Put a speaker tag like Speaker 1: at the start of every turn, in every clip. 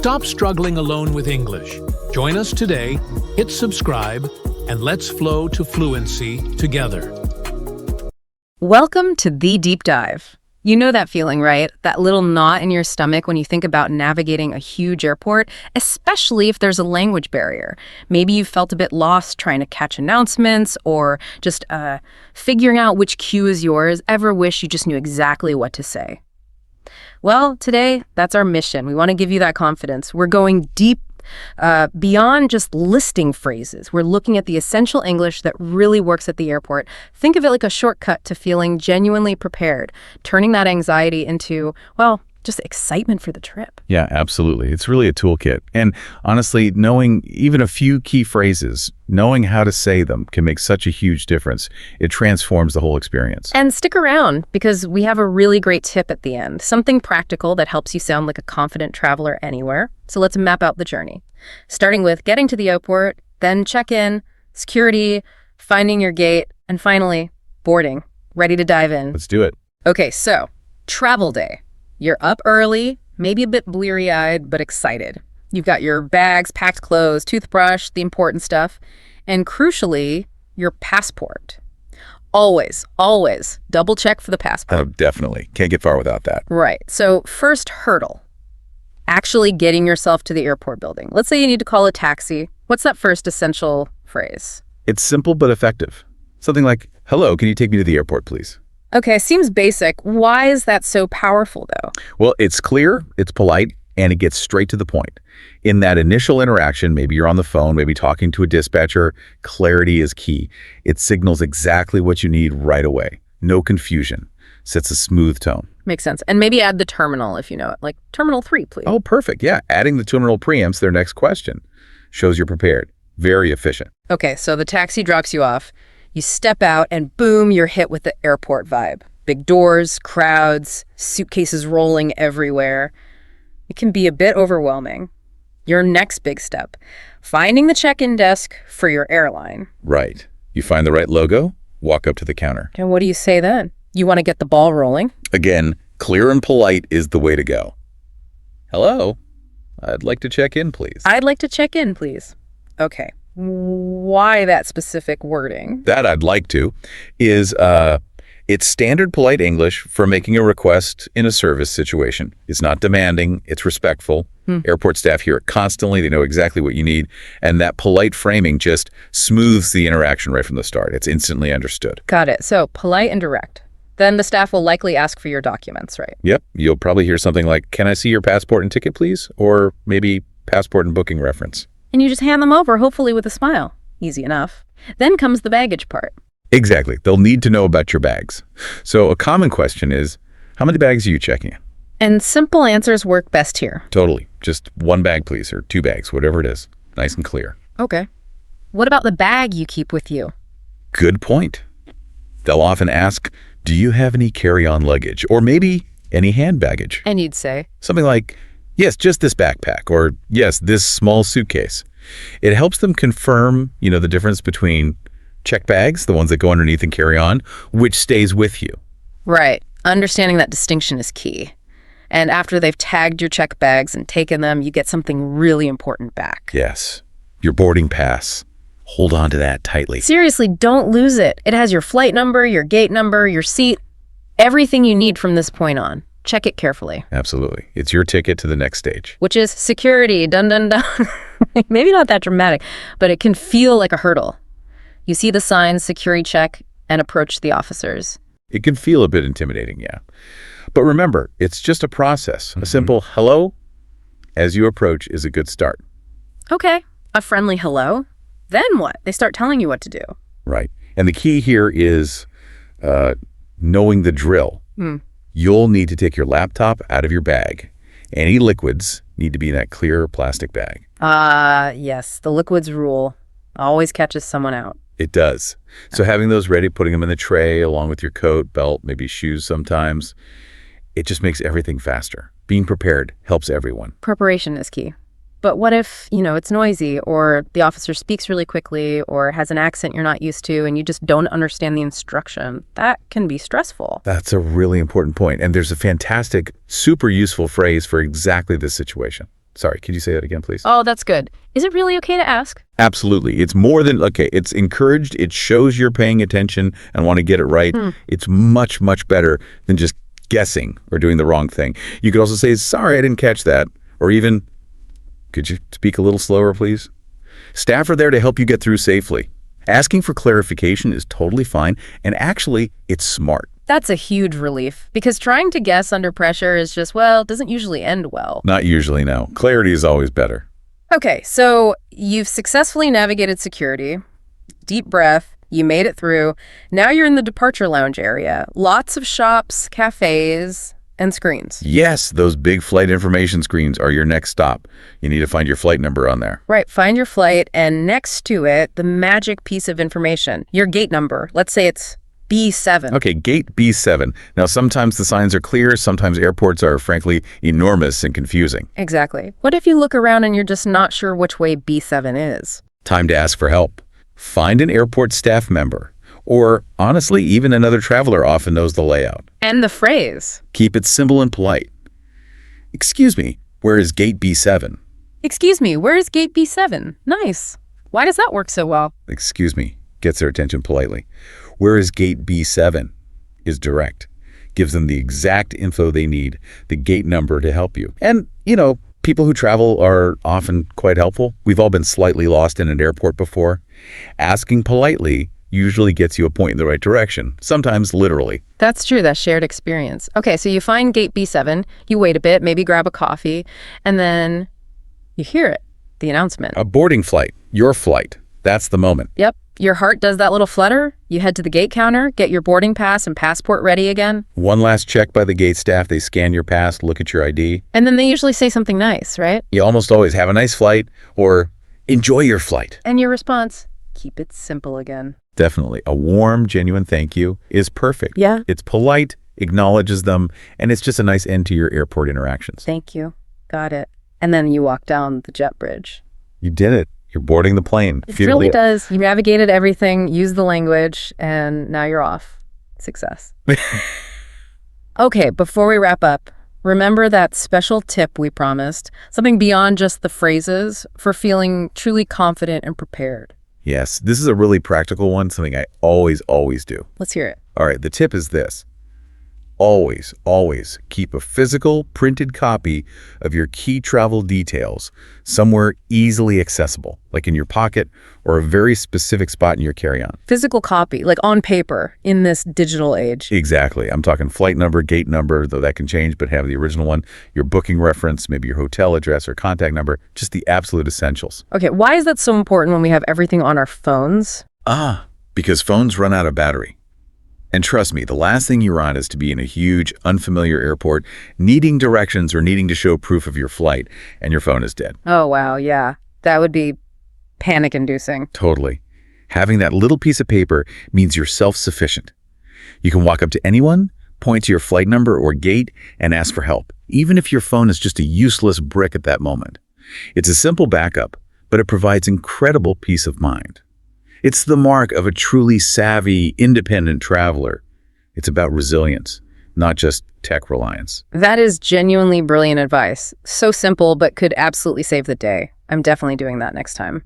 Speaker 1: Stop struggling alone with English. Join us today, hit subscribe, and let's flow to fluency together.
Speaker 2: Welcome to The Deep Dive. You know that feeling, right? That little knot in your stomach when you think about navigating a huge airport, especially if there's a language barrier. Maybe you felt a bit lost trying to catch announcements or just figuring out which cue is yours. Ever wish you just knew exactly what to say? Well, today, that's our mission. We want to give you that confidence. We're going deep beyond just listing phrases. We're looking at the essential English that really works at the airport. Think of it like a shortcut to feeling genuinely prepared, turning that anxiety into, well, just excitement for the trip.
Speaker 3: Yeah, absolutely. It's really a toolkit. And honestly, knowing even a few key phrases, knowing how to say them can make such a huge difference. It transforms the whole experience.
Speaker 2: And stick around because we have a really great tip at the end, something practical that helps you sound like a confident traveler anywhere. So let's map out the journey, starting with getting to the airport, then check-in, security, finding your gate, and finally, boarding. Ready to dive in?
Speaker 3: Let's do it.
Speaker 2: Okay, so travel day. You're up early, maybe a bit bleary-eyed, but excited. You've got your bags, packed clothes, toothbrush, the important stuff, and crucially, your passport. Always, always double check for the passport.
Speaker 3: Oh, definitely. Can't get far without that.
Speaker 2: Right. So first hurdle, actually getting yourself to the airport building. Let's say you need to call a taxi. What's that first essential phrase?
Speaker 3: It's simple but effective. Something like, "Hello, can you take me to the airport, please?"
Speaker 2: Okay, seems basic. Why is that so powerful, though?
Speaker 3: Well, it's clear, it's polite, and it gets straight to the point. In that initial interaction, maybe you're on the phone, maybe talking to a dispatcher, clarity is key. It signals exactly what you need right away. No confusion. Sets a smooth tone.
Speaker 2: Makes sense. And maybe add the terminal if you know it, like Terminal 3, please.
Speaker 3: Oh, perfect. Yeah, adding the terminal preempts their next question. Shows you're prepared. Very efficient.
Speaker 2: Okay, so the taxi drops you off. You step out and boom, you're hit with the airport vibe. Big doors, crowds, suitcases rolling everywhere. It can be a bit overwhelming. Your next big step, finding the check-in desk for your airline.
Speaker 3: Right. You find the right logo, walk up to the counter.
Speaker 2: And what do you say then? You want to get the ball rolling?
Speaker 3: Again, clear and polite is the way to go. "Hello, I'd like to check in, please."
Speaker 2: I'd like to check in, please. Okay. Why that specific wording?
Speaker 3: That I'd like to is it's standard polite English for making a request in a service situation. It's not demanding, it's respectful. Airport staff hear it constantly, they know exactly what you need, and that polite framing just smooths the interaction right from the start. It's instantly understood.
Speaker 2: Got it. So polite and direct. Then the staff will likely ask for your documents, right?
Speaker 3: Yep, you'll probably hear something like, "Can I see your passport and ticket, please?" Or maybe passport and booking reference.
Speaker 2: And you just hand them over, hopefully with a smile. Easy enough. Then comes the baggage part.
Speaker 3: Exactly. They'll need to know about your bags. So a common question is, how many bags are you checking in?
Speaker 2: And simple answers work best here.
Speaker 3: Totally. Just one bag, please, or two bags, whatever it is. Nice and clear.
Speaker 2: Okay. What about the bag you keep with you?
Speaker 3: Good point. They'll often ask, "Do you have any carry-on luggage?" Or maybe any hand baggage.
Speaker 2: And you'd say,
Speaker 3: Something like, "Yes, just this backpack," or "Yes, this small suitcase." It helps them confirm, the difference between check bags, the ones that go underneath and carry on, which stays with you.
Speaker 2: right. Understanding that distinction is key. And after they've tagged your check bags and taken them, you get something really important back.
Speaker 3: Yes, your boarding pass. Hold on to that tightly.
Speaker 2: Seriously, don't lose it. It has your flight number, your gate number, your seat, everything you need from this point on. Check it carefully.
Speaker 3: Absolutely. It's your ticket to the next stage.
Speaker 2: Which is security, dun dun dun. Maybe not that dramatic, but it can feel like a hurdle. You see the signs, security check, and approach the officers.
Speaker 3: It can feel a bit intimidating, yeah. But remember, it's just a process. A simple hello as you approach is a good start.
Speaker 2: Okay, a friendly hello. Then what? They start telling you what to do.
Speaker 3: Right. And the key here is knowing the drill. You'll need to take your laptop out of your bag. Any liquids need to be in that clear plastic bag.
Speaker 2: Yes, the liquids rule always catches someone out.
Speaker 3: It does. So having those ready, putting them in the tray along with your coat, belt, maybe shoes sometimes, it just makes everything faster. Being prepared helps everyone.
Speaker 2: Preparation is key. But what if, it's noisy or the officer speaks really quickly or has an accent you're not used to and you just don't understand the instruction? That can be stressful.
Speaker 3: That's a really important point. And there's a fantastic, super useful phrase for exactly this situation. Sorry, could you say that again, please?
Speaker 2: Oh, that's good. Is it really okay to ask?
Speaker 3: Absolutely. It's more than, okay, it's encouraged. It shows you're paying attention and want to get it right. It's much, much better than just guessing or doing the wrong thing. You could also say, sorry, I didn't catch that. Or even, could you speak a little slower, please? Staff are there to help you get through safely. Asking for clarification is totally fine, and actually, it's smart.
Speaker 2: That's a huge relief, because trying to guess under pressure is just, well, doesn't usually end well.
Speaker 3: Not usually, no. Clarity is always better.
Speaker 2: Okay, so you've successfully navigated security. Deep breath. You made it through. Now you're in the departure lounge area. Lots of shops, cafes, and screens.
Speaker 3: Yes, those big flight information screens are your next stop. You need to find your flight number on there.
Speaker 2: Right, find your flight, and next to it, the magic piece of information, your gate number. Let's say it's B7.
Speaker 3: Okay, gate B7. Now, sometimes the signs are clear. Sometimes airports are, frankly, enormous and confusing.
Speaker 2: Exactly. What if you look around and you're just not sure which way B7 is?
Speaker 3: Time to ask for help. Find an airport staff member. Or, honestly, even another traveler often knows the layout.
Speaker 2: And the phrase.
Speaker 3: Keep it simple and polite. Excuse me, where is gate B7?
Speaker 2: Excuse me, where is gate B7? Nice. Why does that work so well?
Speaker 3: Excuse me, gets their attention politely. Where is gate B7? Is direct. Gives them the exact info they need, the gate number to help you. And, people who travel are often quite helpful. We've all been slightly lost in an airport before. Asking politely usually gets you a point in the right direction, sometimes literally.
Speaker 2: That's true, that shared experience. Okay, so you find gate B7, you wait a bit, maybe grab a coffee, and then you hear it, the announcement.
Speaker 3: A boarding flight, your flight. That's the moment.
Speaker 2: Yep, your heart does that little flutter. You head to the gate counter, get your boarding pass and passport ready again.
Speaker 3: One last check by the gate staff. They scan your pass, look at your ID.
Speaker 2: And then they usually say something nice, right?
Speaker 3: You almost always have a nice flight or enjoy your flight.
Speaker 2: And your response, keep it simple again.
Speaker 3: Definitely. A warm, genuine thank you is perfect.
Speaker 2: Yeah.
Speaker 3: It's polite, acknowledges them, and it's just a nice end to your airport interactions.
Speaker 2: Thank you. Got it. And then you walk down the jet bridge.
Speaker 3: You did it. You're boarding the plane.
Speaker 2: It really does. You navigated everything, used the language, and now you're off. Success. Okay, before we wrap up, remember that special tip we promised, something beyond just the phrases for feeling truly confident and prepared.
Speaker 3: Yes, this is a really practical one, something I always do.
Speaker 2: Let's hear it.
Speaker 3: All right, the tip is this. Always keep a physical printed copy of your key travel details somewhere easily accessible, like in your pocket or a very specific spot in your carry-on.
Speaker 2: Physical copy, like on paper, in this digital age.
Speaker 3: Exactly. I'm talking flight number, gate number, though that can change, but have the original one, your booking reference, maybe your hotel address or contact number, just the absolute essentials.
Speaker 2: Okay, why is that so important when we have everything on our phones?
Speaker 3: Because phones run out of battery. And trust me, the last thing you want is to be in a huge, unfamiliar airport, needing directions or needing to show proof of your flight, and your phone is dead.
Speaker 2: Oh, wow, yeah. That would be panic-inducing.
Speaker 3: Totally. Having that little piece of paper means you're self-sufficient. You can walk up to anyone, point to your flight number or gate, and ask for help, even if your phone is just a useless brick at that moment. It's a simple backup, but it provides incredible peace of mind. It's the mark of a truly savvy, independent traveler. It's about resilience, not just tech reliance.
Speaker 2: That is genuinely brilliant advice. So simple, but could absolutely save the day. I'm definitely doing that next time.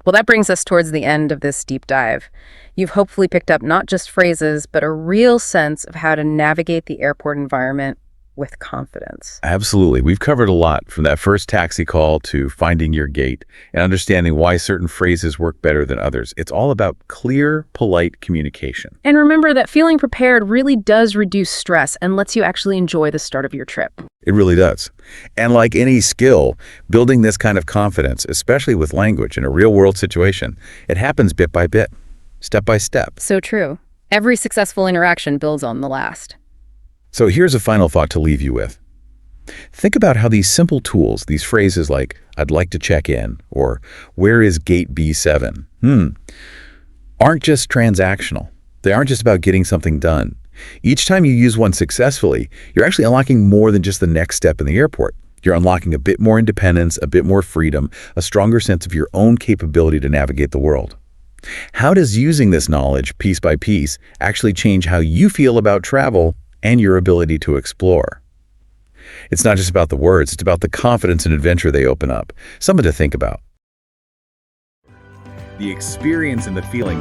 Speaker 2: Well, that brings us towards the end of this deep dive. You've hopefully picked up not just phrases, but a real sense of how to navigate the airport environment with confidence.
Speaker 3: Absolutely. We've covered a lot, from that first taxi call to finding your gate and understanding why certain phrases work better than others. It's all about clear, polite communication.
Speaker 2: And remember that feeling prepared really does reduce stress and lets you actually enjoy the start of your trip.
Speaker 3: It really does. And like any skill, building this kind of confidence, especially with language in a real-world situation, it happens bit by bit, step by step.
Speaker 2: So true. Every successful interaction builds on the last.
Speaker 3: So here's a final thought to leave you with. Think about how these simple tools, these phrases like, I'd like to check in, or where is gate B7, aren't just transactional. They aren't just about getting something done. Each time you use one successfully, you're actually unlocking more than just the next step in the airport. You're unlocking a bit more independence, a bit more freedom, a stronger sense of your own capability to navigate the world. How does using this knowledge, piece by piece, actually change how you feel about travel and your ability to explore? It's not just about the words, it's about the confidence and adventure they open up. Something to think about. The experience and the feeling